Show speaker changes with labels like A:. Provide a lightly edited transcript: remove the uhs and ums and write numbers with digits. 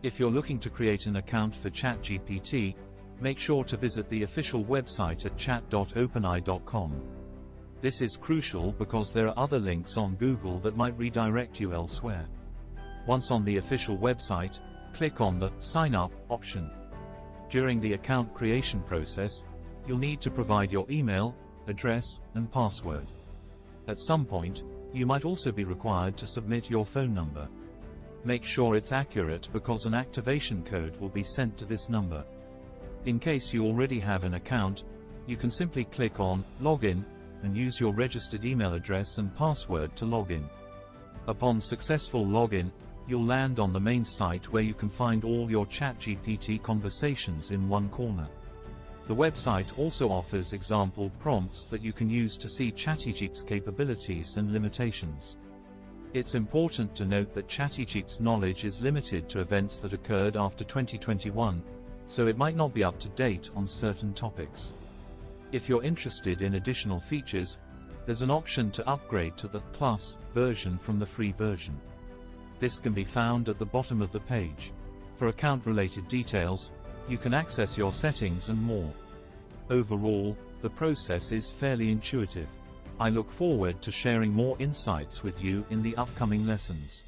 A: If you're looking to create an account for ChatGPT, make sure to visit the official website at chat.openai.com. This is crucial because there are other links on Google that might redirect you elsewhere. Once on the official website, click on the Sign Up option. During the account creation process, you'll need to provide your email, address, and password. At some point, you might also be required to submit your phone number. Make sure it's accurate because an activation code will be sent to this number. In case you already have an account, you can simply click on Login and use your registered email address and password to log in. Upon successful login, you'll land on the main site where you can find all your ChatGPT conversations in one corner. The website also offers example prompts that you can use to see ChatGPT's capabilities and limitations. It's important to note that ChatGPT's knowledge is limited to events that occurred after 2021, so it might not be up to date on certain topics. If you're interested in additional features, there's an option to upgrade to the Plus version from the free version. This can be found at the bottom of the page. For account-related details, you can access your settings and more. Overall, the process is fairly intuitive. I look forward to sharing more insights with you in the upcoming lessons.